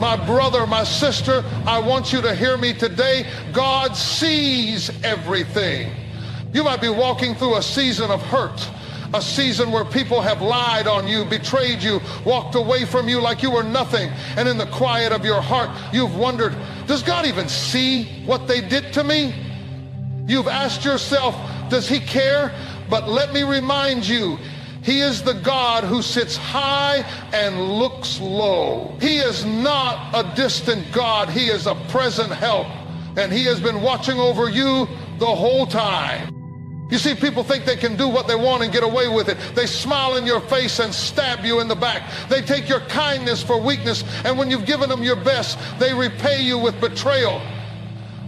My brother, my sister, I want you to hear me today. God sees everything. You might be walking through a season of hurt, a season where people have lied on you, betrayed you, walked away from you like you were nothing. And in the quiet of your heart, you've wondered, does God even see what they did to me? You've asked yourself, does he care? But let me remind you, he is the God who sits high and looks low. He is not a distant God. He is a present help. And he has been watching over you the whole time. You see, people think they can do what they want and get away with it. They smile in your face and stab you in the back. They take your kindness for weakness, and when you've given them your best, they repay you with betrayal.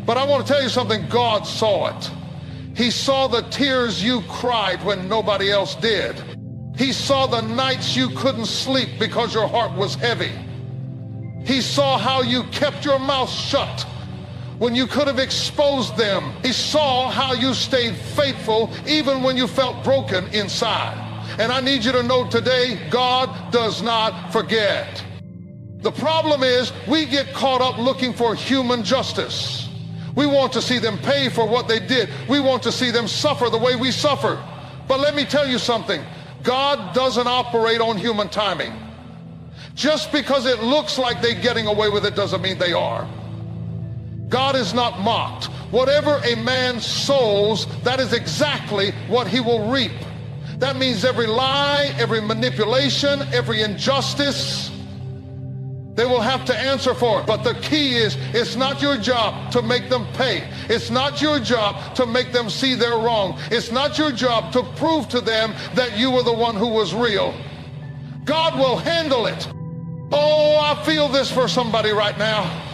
But I want to tell you something, God saw it. He saw the tears you cried when nobody else did. He saw the nights you couldn't sleep because your heart was heavy. He saw how you kept your mouth shut when you could have exposed them. He saw how you stayed faithful even when you felt broken inside. And I need you to know today, God does not forget. The problem is we get caught up looking for human justice. We want to see them pay for what they did. We want to see them suffer the way we suffered. But let me tell you something. God doesn't operate on human timing. Just because it looks like they're getting away with it doesn't mean they are. God is not mocked. Whatever a man sows, that is exactly what he will reap. That means every lie, every manipulation, every injustice, they will have to answer for it. But the key is, it's not your job to make them pay. It's not your job to make them see they're wrong. It's not your job to prove to them that you were the one who was real. God will handle it. Oh, I feel this for somebody right now.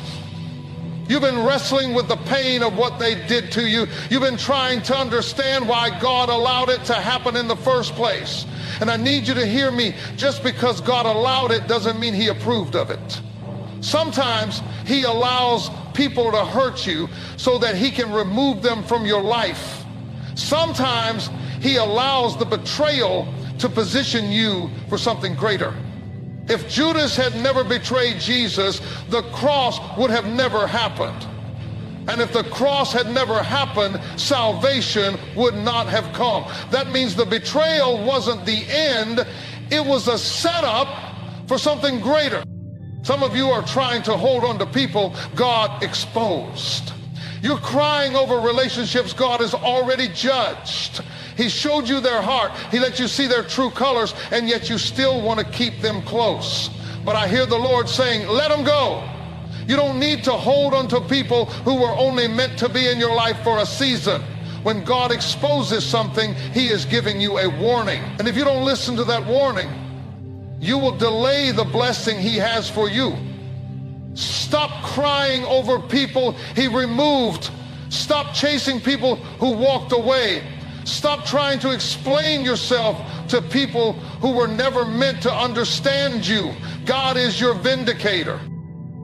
You've been wrestling with the pain of what they did to you. You've been trying to understand why God allowed it to happen in the first place. And I need you to hear me. Just because God allowed it doesn't mean he approved of it. Sometimes he allows people to hurt you so that he can remove them from your life. Sometimes he allows the betrayal to position you for something greater. If Judas had never betrayed Jesus, the cross would have never happened. And if the cross had never happened, salvation would not have come. That means the betrayal wasn't the end. It was a setup for something greater. Some of you are trying to hold on to people God exposed. You're crying over relationships God has already judged. He showed you their heart. He let you see their true colors, and yet you still want to keep them close. But I hear the Lord saying, let them go. You don't need to hold on to people who were only meant to be in your life for a season. When God exposes something, he is giving you a warning. And if you don't listen to that warning, you will delay the blessing he has for you. Stop crying over people he removed. Stop chasing people who walked away. Stop trying to explain yourself to people who were never meant to understand you. God is your vindicator.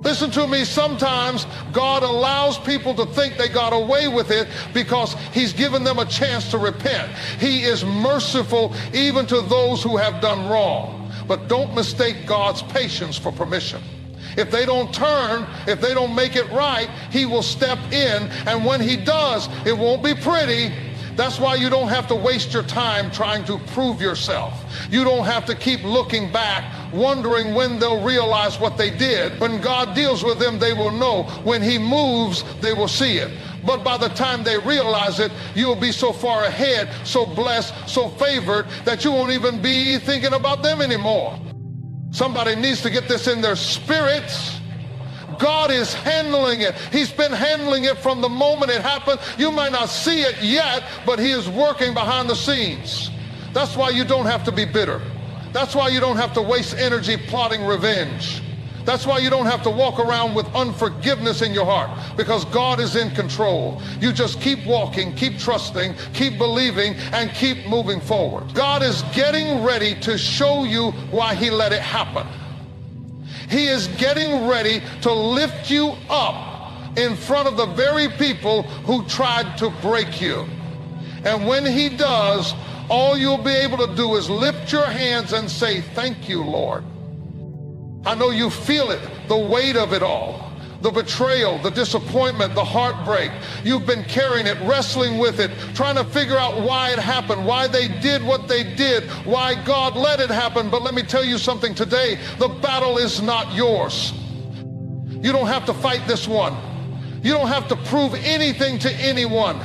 Listen to me, sometimes God allows people to think they got away with it because he's given them a chance to repent. He is merciful even to those who have done wrong. But don't mistake God's patience for permission. If they don't turn, if they don't make it right, he will step in, and when he does, it won't be pretty. That's why you don't have to waste your time trying to prove yourself. You don't have to keep looking back, wondering when they'll realize what they did. When God deals with them, they will know. When he moves, they will see it. But by the time they realize it, you'll be so far ahead, so blessed, so favored, that you won't even be thinking about them anymore. Somebody needs to get this in their spirits. God is handling it. He's been handling it from the moment it happened. You might not see it yet, but he is working behind the scenes. That's why you don't have to be bitter. That's why you don't have to waste energy plotting revenge. That's why you don't have to walk around with unforgiveness in your heart, because God is in control. You just keep walking, keep trusting, keep believing, and keep moving forward. God is getting ready to show you why he let it happen. He is getting ready to lift you up in front of the very people who tried to break you. And when he does, all you'll be able to do is lift your hands and say, thank you, Lord. I know you feel it, the weight of it all. The betrayal, the disappointment, the heartbreak. You've been carrying it, wrestling with it, trying to figure out why it happened, why they did what they did, why God let it happen. But let me tell you something today, the battle is not yours. You don't have to fight this one. You don't have to prove anything to anyone.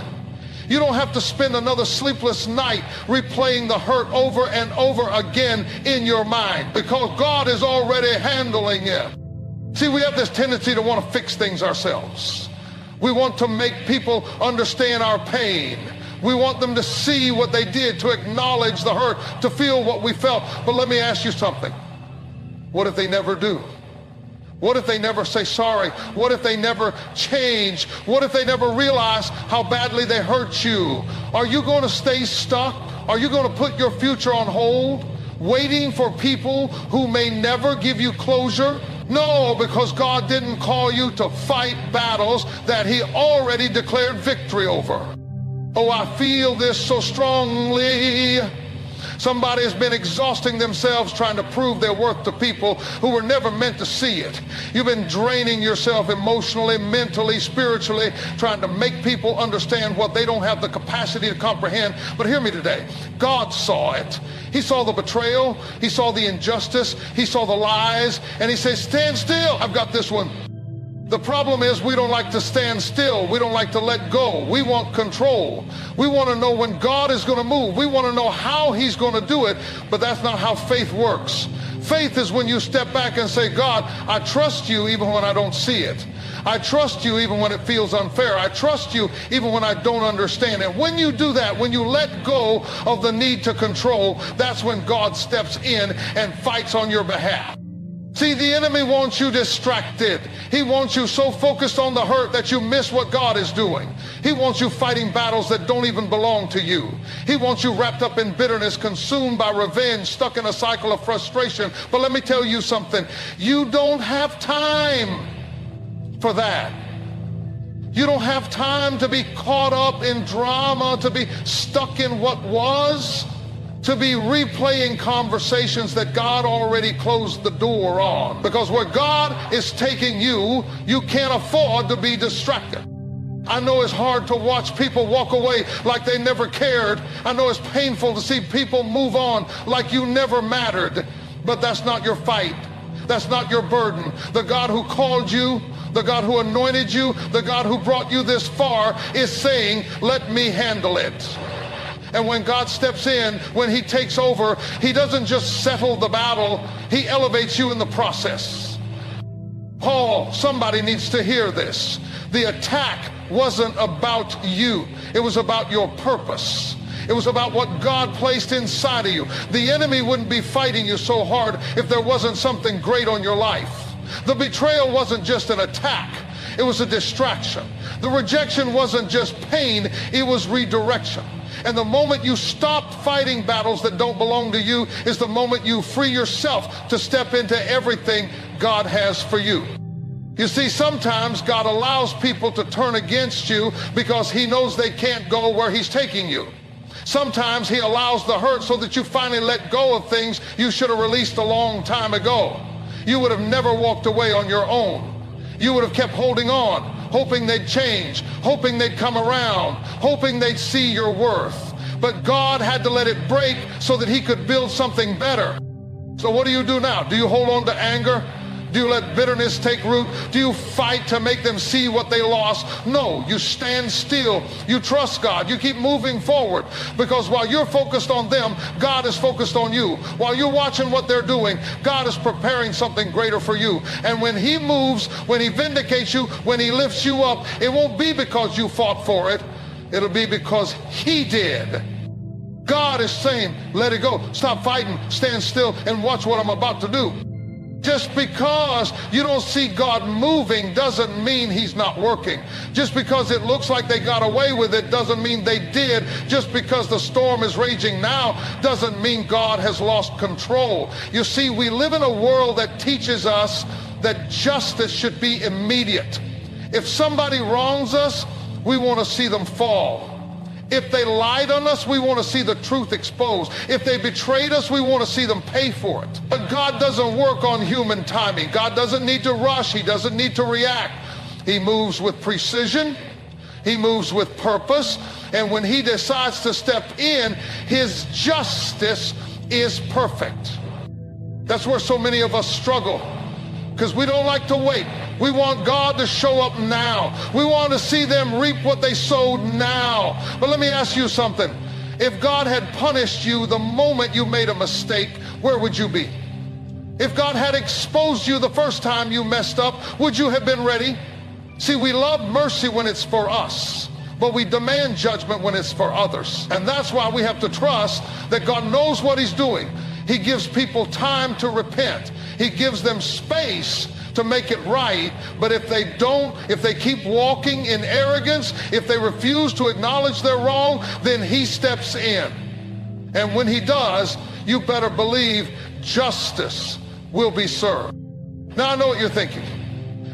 You don't have to spend another sleepless night replaying the hurt over and over again in your mind, because God is already handling it. See, we have this tendency to want to fix things ourselves. We want to make people understand our pain. We want them to see what they did, to acknowledge the hurt, to feel what we felt. But let me ask you something. What if they never do? What if they never say sorry? What if they never change? What if they never realize how badly they hurt you? Are you going to stay stuck? Are you going to put your future on hold, waiting for people who may never give you closure? No, because God didn't call you to fight battles that He already declared victory over. Oh, I feel this so strongly. Somebody has been exhausting themselves trying to prove their worth to people who were never meant to see it. You've been draining yourself emotionally, mentally, spiritually, trying to make people understand what they don't have the capacity to comprehend. But hear me today. God saw it. He saw the betrayal. He saw the injustice. He saw the lies. And He says, stand still. I've got this one. The problem is we don't like to stand still. We don't like to let go. We want control. We want to know when God is going to move. We want to know how He's going to do it, but that's not how faith works. Faith is when you step back and say, God, I trust You even when I don't see it. I trust You even when it feels unfair. I trust You even when I don't understand. And when you do that, when you let go of the need to control, that's when God steps in and fights on your behalf. See, the enemy wants you distracted. He wants you so focused on the hurt that you miss what God is doing. He wants you fighting battles that don't even belong to you. He wants you wrapped up in bitterness, consumed by revenge, stuck in a cycle of frustration. But let me tell you something. You don't have time for that. You don't have time to be caught up in drama, to be stuck in what was, to be replaying conversations that God already closed the door on. Because where God is taking you, you can't afford to be distracted. I know it's hard to watch people walk away like they never cared. I know it's painful to see people move on like you never mattered. But that's not your fight. That's not your burden. The God who called you, the God who anointed you, the God who brought you this far is saying, let me handle it. And when God steps in, when He takes over, He doesn't just settle the battle, He elevates you in the process. Paul, somebody needs to hear this. The attack wasn't about you. It was about your purpose. It was about what God placed inside of you. The enemy wouldn't be fighting you so hard if there wasn't something great on your life. The betrayal wasn't just an attack. It was a distraction. The rejection wasn't just pain, it was redirection. And the moment you stop fighting battles that don't belong to you is the moment you free yourself to step into everything God has for you. You see, sometimes God allows people to turn against you because He knows they can't go where He's taking you. Sometimes He allows the hurt so that you finally let go of things you should have released a long time ago. You would have never walked away on your own. You would have kept holding on, hoping they'd change, hoping they'd come around, hoping they'd see your worth. But God had to let it break so that He could build something better. So what do you do now? Do you hold on to anger? Do you let bitterness take root? Do you fight to make them see what they lost? No, you stand still. You trust God. You keep moving forward, because while you're focused on them, God is focused on you. While you're watching what they're doing, God is preparing something greater for you. And when He moves, when He vindicates you, when He lifts you up, it won't be because you fought for it. It'll be because He did. God is saying, let it go. Stop fighting. Stand still and watch what I'm about to do. Just because you don't see God moving doesn't mean He's not working. Just because it looks like they got away with it doesn't mean they did. Just because the storm is raging now doesn't mean God has lost control. You see, we live in a world that teaches us that justice should be immediate. If somebody wrongs us, we want to see them fall. If they lied on us, we want to see the truth exposed. If they betrayed us, we want to see them pay for it. But God doesn't work on human timing. God doesn't need to rush. He doesn't need to react. He moves with precision. He moves with purpose. And when he decides to step in, his justice is perfect. That's where so many of us struggle, because we don't like to wait. We want God to show up now. We want to see them reap what they sowed now. But let me ask you something. If God had punished you the moment you made a mistake, where would you be? If God had exposed you the first time you messed up, would you have been ready? See, we love mercy when it's for us, but we demand judgment when it's for others. And that's why we have to trust that God knows what he's doing. He gives people time to repent. He gives them space to make it right. But if they don't, if they keep walking in arrogance, if they refuse to acknowledge they're wrong, then he steps in. And when he does, you better believe justice will be served. Now I know what you're thinking.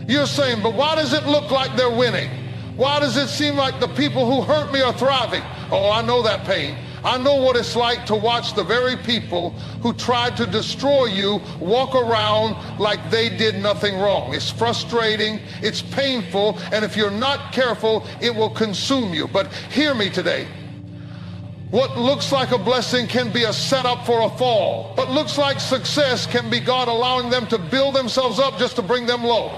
You're saying, but why does it look like they're winning? Why does it seem like the people who hurt me are thriving? Oh, I know that pain. I know what it's like to watch the very people who tried to destroy you walk around like they did nothing wrong. It's frustrating, it's painful, and if you're not careful, it will consume you. But hear me today. What looks like a blessing can be a setup for a fall. What looks like success can be God allowing them to build themselves up just to bring them low.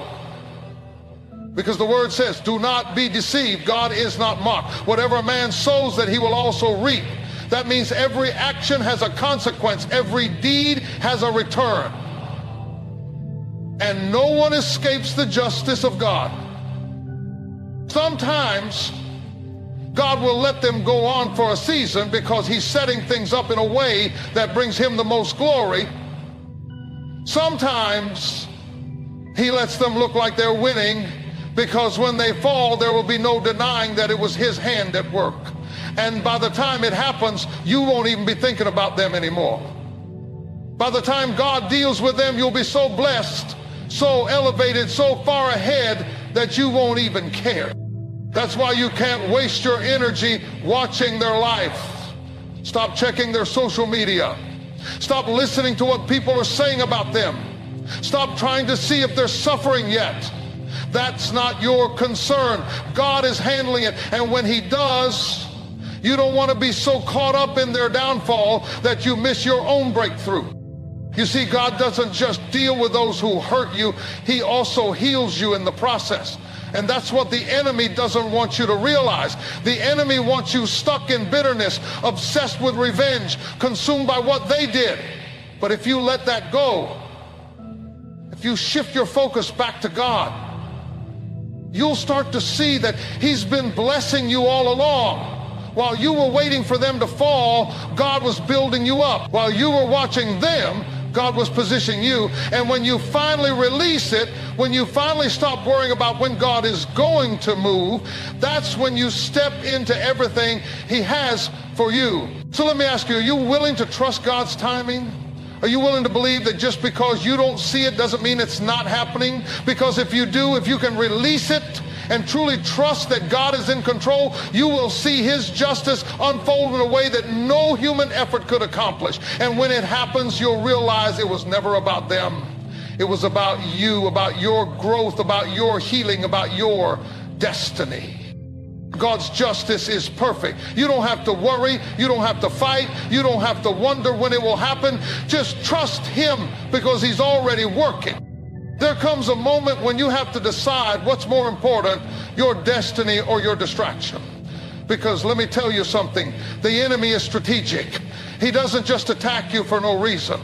Because the word says, do not be deceived. God is not mocked. Whatever a man sows, that he will also reap. That means every action has a consequence. Every deed has a return. And no one escapes the justice of God. Sometimes God will let them go on for a season because he's setting things up in a way that brings him the most glory. Sometimes he lets them look like they're winning, because when they fall, there will be no denying that it was his hand at work. And by the time it happens, you won't even be thinking about them anymore. By the time God deals with them, you'll be so blessed, so elevated, so far ahead that you won't even care. That's why you can't waste your energy watching their life. Stop checking their social media. Stop listening to what people are saying about them. Stop trying to see if they're suffering yet. That's not your concern. God is handling it. And when he does, you don't want to be so caught up in their downfall that you miss your own breakthrough. You see, God doesn't just deal with those who hurt you. He also heals you in the process. And that's what the enemy doesn't want you to realize. The enemy wants you stuck in bitterness, obsessed with revenge, consumed by what they did. But if you let that go, if you shift your focus back to God, you'll start to see that he's been blessing you all along. While you were waiting for them to fall, God was building you up. While you were watching them, God was positioning you. And when you finally release it, when you finally stop worrying about when God is going to move, that's when you step into everything he has for you. So let me ask you, are you willing to trust God's timing? Are you willing to believe that just because you don't see it doesn't mean it's not happening? Because if you do, if you can release it and truly trust that God is in control, you will see his justice unfold in a way that no human effort could accomplish. And when it happens, you'll realize it was never about them. It was about you, about your growth, about your healing, about your destiny. God's justice is perfect. You don't have to worry. You don't have to fight. You don't have to wonder when it will happen. Just trust him, because he's already working. There comes a moment when you have to decide what's more important, your destiny or your distraction. Because let me tell you something, the enemy is strategic. He doesn't just attack you for no reason.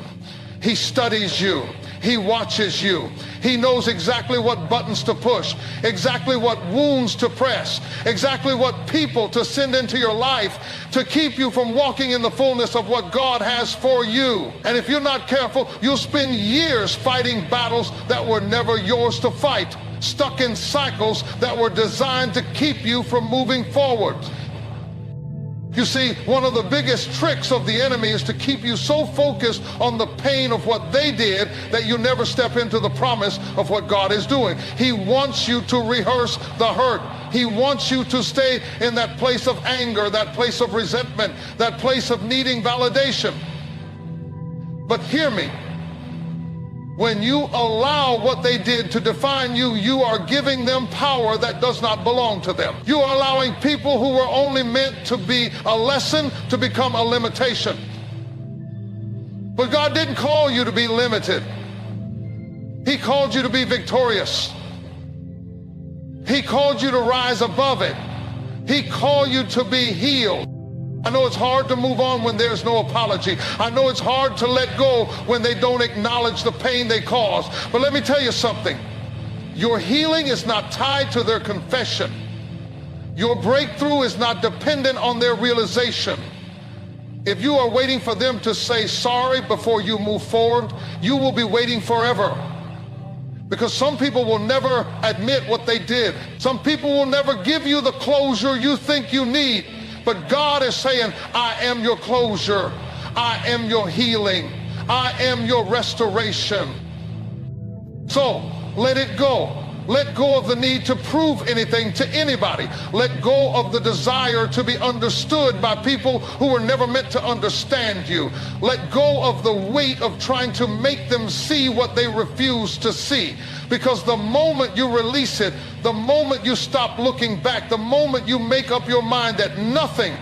He studies you. He watches you. He knows exactly what buttons to push, exactly what wounds to press, exactly what people to send into your life to keep you from walking in the fullness of what God has for you. And if you're not careful, you'll spend years fighting battles that were never yours to fight, stuck in cycles that were designed to keep you from moving forward. You see, one of the biggest tricks of the enemy is to keep you so focused on the pain of what they did that you never step into the promise of what God is doing. He wants you to rehearse the hurt. He wants you to stay in that place of anger, that place of resentment, that place of needing validation. But hear me. When you allow what they did to define you, you are giving them power that does not belong to them. You are allowing people who were only meant to be a lesson to become a limitation. But God didn't call you to be limited. He called you to be victorious. He called you to rise above it. He called you to be healed. I know it's hard to move on when there's no apology. I know it's hard to let go when they don't acknowledge the pain they caused. But let me tell you something. Your healing is not tied to their confession. Your breakthrough is not dependent on their realization. If you are waiting for them to say sorry before you move forward, you will be waiting forever. Because some people will never admit what they did. Some people will never give you the closure you think you need. But God is saying, I am your closure. I am your healing. I am your restoration. So let it go. Let go of the need to prove anything to anybody. Let go of the desire to be understood by people who were never meant to understand you. Let go of the weight of trying to make them see what they refuse to see. Because the moment you release it, the moment you stop looking back, the moment you make up your mind that nothing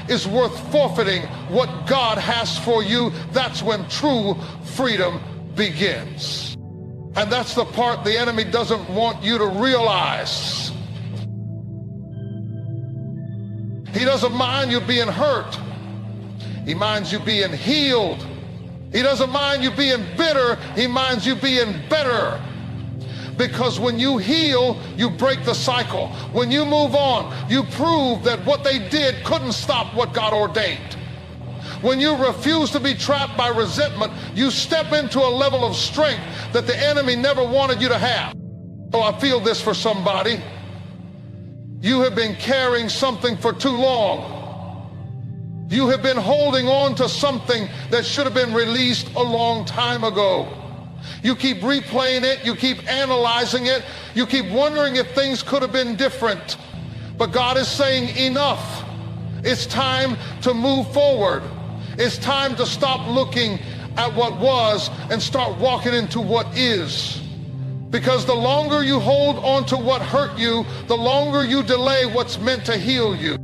is worth forfeiting what God has for you, that's when true freedom begins. And that's the part the enemy doesn't want you to realize. He doesn't mind you being hurt. He minds you being healed. He doesn't mind you being bitter. He minds you being better. Because when you heal, you break the cycle. When you move on, you prove that what they did couldn't stop what God ordained. When you refuse to be trapped by resentment, you step into a level of strength that the enemy never wanted you to have. Oh, I feel this for somebody. You have been carrying something for too long. You have been holding on to something that should have been released a long time ago. You keep replaying it, you keep analyzing it, you keep wondering if things could have been different. But God is saying enough. It's time to move forward. It's time to stop looking at what was and start walking into what is. Because the longer you hold on to what hurt you, the longer you delay what's meant to heal you.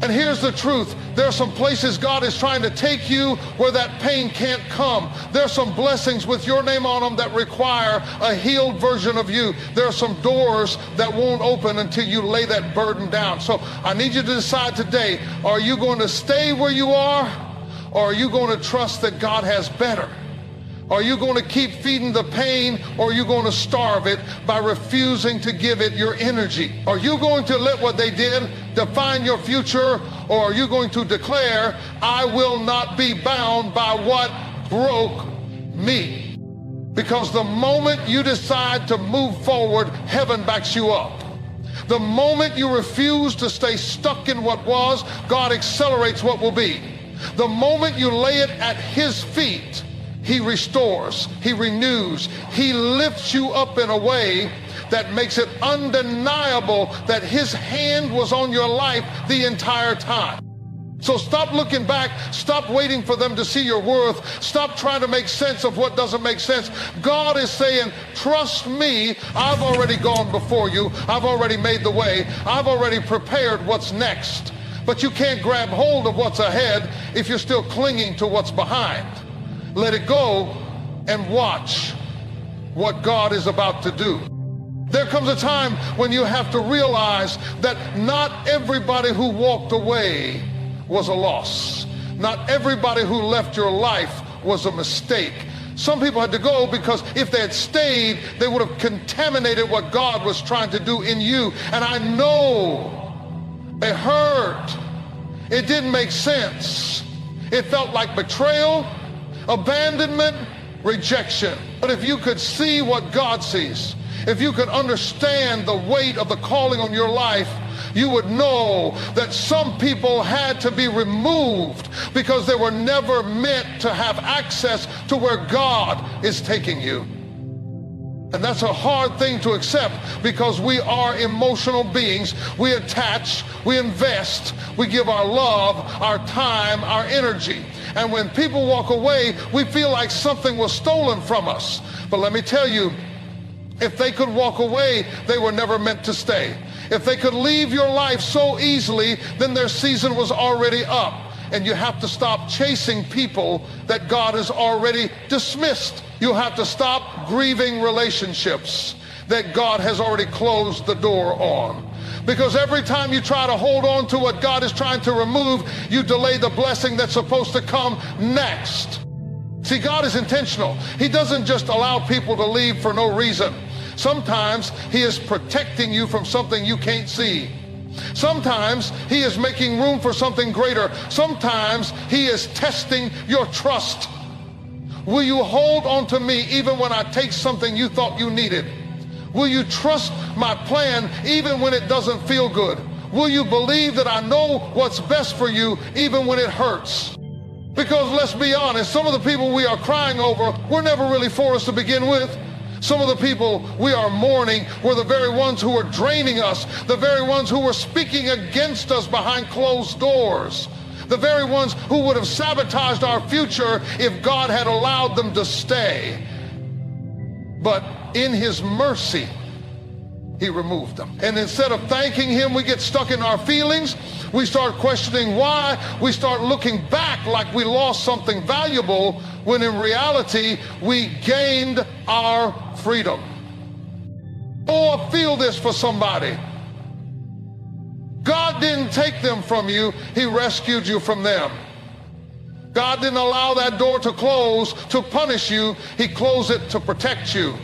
And here's the truth. There are some places God is trying to take you where that pain can't come. There are some blessings with your name on them that require a healed version of you. There are some doors that won't open until you lay that burden down. So I need you to decide today, are you going to stay where you are? Or are you going to trust that God has better? Are you going to keep feeding the pain, or are you going to starve it by refusing to give it your energy? Are you going to let what they did define your future, or are you going to declare, I will not be bound by what broke me? Because the moment you decide to move forward, heaven backs you up. The moment you refuse to stay stuck in what was, God accelerates what will be. The moment you lay it at his feet, he restores, he renews, he lifts you up in a way that makes it undeniable that his hand was on your life the entire time. So stop looking back, stop waiting for them to see your worth, stop trying to make sense of what doesn't make sense. God is saying, trust me, I've already gone before you, I've already made the way, I've already prepared what's next. But you can't grab hold of what's ahead if you're still clinging to what's behind. Let it go and watch what God is about to do. There comes a time when you have to realize that not everybody who walked away was a loss. Not everybody who left your life was a mistake. Some people had to go because if they had stayed, they would have contaminated what God was trying to do in you. And I know it hurt. It didn't make sense. It felt like betrayal, abandonment, rejection. But if you could see what God sees, if you could understand the weight of the calling on your life, you would know that some people had to be removed because they were never meant to have access to where God is taking you. And that's a hard thing to accept because we are emotional beings. We attach, we invest, we give our love, our time, our energy. And when people walk away, we feel like something was stolen from us. But let me tell you, if they could walk away, they were never meant to stay. If they could leave your life so easily, then their season was already up. And you have to stop chasing people that God has already dismissed. You have to stop grieving relationships that God has already closed the door on. Because every time you try to hold on to what God is trying to remove, you delay the blessing that's supposed to come next. See, God is intentional. He doesn't just allow people to leave for no reason. Sometimes He is protecting you from something you can't see. Sometimes He is making room for something greater. Sometimes He is testing your trust. Will you hold on to me even when I take something you thought you needed? Will you trust my plan even when it doesn't feel good? Will you believe that I know what's best for you even when it hurts? Because let's be honest, some of the people we are crying over were never really for us to begin with. Some of the people we are mourning were the very ones who were draining us, the very ones who were speaking against us behind closed doors, the very ones who would have sabotaged our future if God had allowed them to stay. But in His mercy, He removed them. And instead of thanking Him, we get stuck in our feelings. We start questioning why. We start looking back like we lost something valuable, when in reality, we gained our freedom. Oh, I feel this for somebody. God didn't take them from you. He rescued you from them. God didn't allow that door to close to punish you. He closed it to protect you.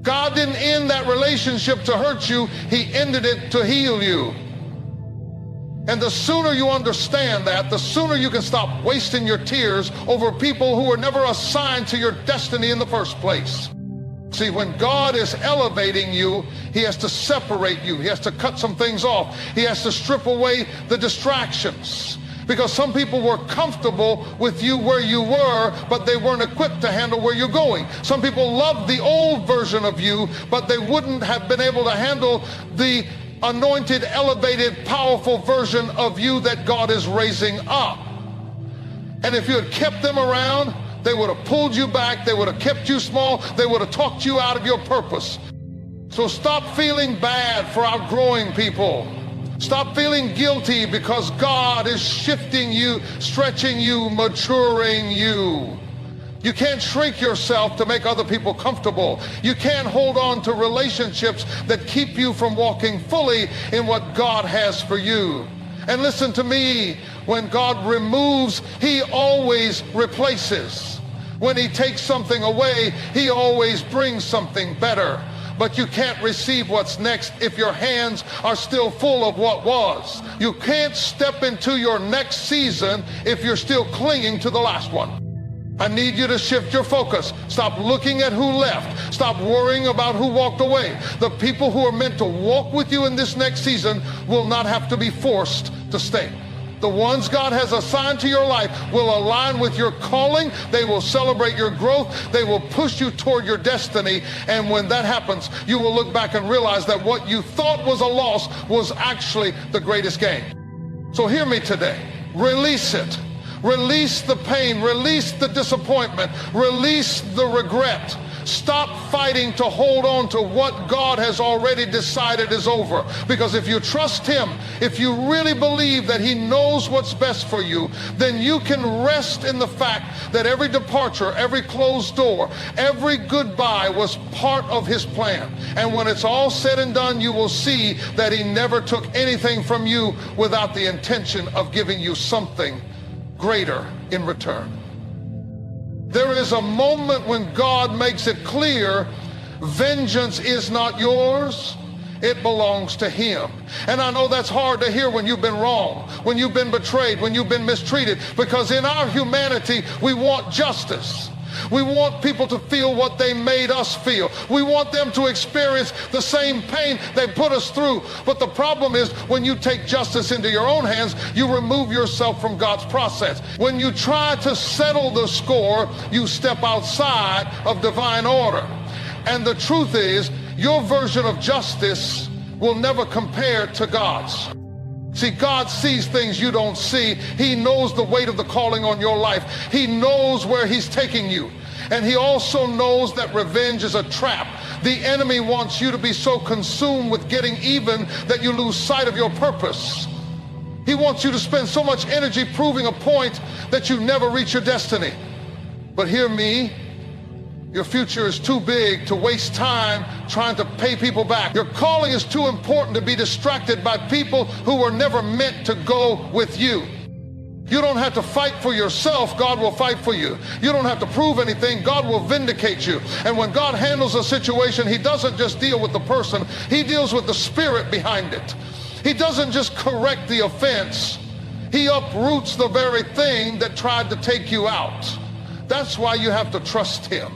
God didn't end that relationship to hurt you. He ended it to heal you. And the sooner you understand that, the sooner you can stop wasting your tears over people who were never assigned to your destiny in the first place. See, when God is elevating you, He has to separate you. He has to cut some things off. He has to strip away the distractions. Because some people were comfortable with you where you were, but they weren't equipped to handle where you're going. Some people loved the old version of you, but they wouldn't have been able to handle the anointed, elevated, powerful version of you that God is raising up. And if you had kept them around, they would have pulled you back. They would have kept you small. They would have talked you out of your purpose. So stop feeling bad for outgrowing people. Stop feeling guilty because God is shifting you, stretching you, maturing you. You can't shrink yourself to make other people comfortable. You can't hold on to relationships that keep you from walking fully in what God has for you. And listen to me, when God removes, He always replaces. When He takes something away, He always brings something better. But you can't receive what's next if your hands are still full of what was. You can't step into your next season if you're still clinging to the last one. I need you to shift your focus. Stop looking at who left. Stop worrying about who walked away. The people who are meant to walk with you in this next season will not have to be forced to stay. The ones God has assigned to your life will align with your calling. They will celebrate your growth. They will push you toward your destiny. And when that happens, you will look back and realize that what you thought was a loss was actually the greatest gain. So hear me today. Release it. Release the pain. Release the disappointment. Release the regret. Stop fighting to hold on to what God has already decided is over. Because if you trust Him, if you really believe that He knows what's best for you, then you can rest in the fact that every departure, every closed door, every goodbye was part of His plan. And when it's all said and done, you will see that He never took anything from you without the intention of giving you something greater in return. There is a moment when God makes it clear, vengeance is not yours, it belongs to Him. And I know that's hard to hear when you've been wrong, when you've been betrayed, when you've been mistreated, because in our humanity, we want justice. We want people to feel what they made us feel. We want them to experience the same pain they put us through. But the problem is, when you take justice into your own hands, you remove yourself from God's process. When you try to settle the score, you step outside of divine order. And the truth is, your version of justice will never compare to God's. See, God sees things you don't see. He knows the weight of the calling on your life. He knows where he's taking you. And he also knows that revenge is a trap. The enemy wants you to be so consumed with getting even that you lose sight of your purpose. He wants you to spend so much energy proving a point that you never reach your destiny. But hear me. Your future is too big to waste time trying to pay people back. Your calling is too important to be distracted by people who were never meant to go with you. You don't have to fight for yourself. God will fight for you. You don't have to prove anything. God will vindicate you. And when God handles a situation, he doesn't just deal with the person. He deals with the spirit behind it. He doesn't just correct the offense. He uproots the very thing that tried to take you out. That's why you have to trust him.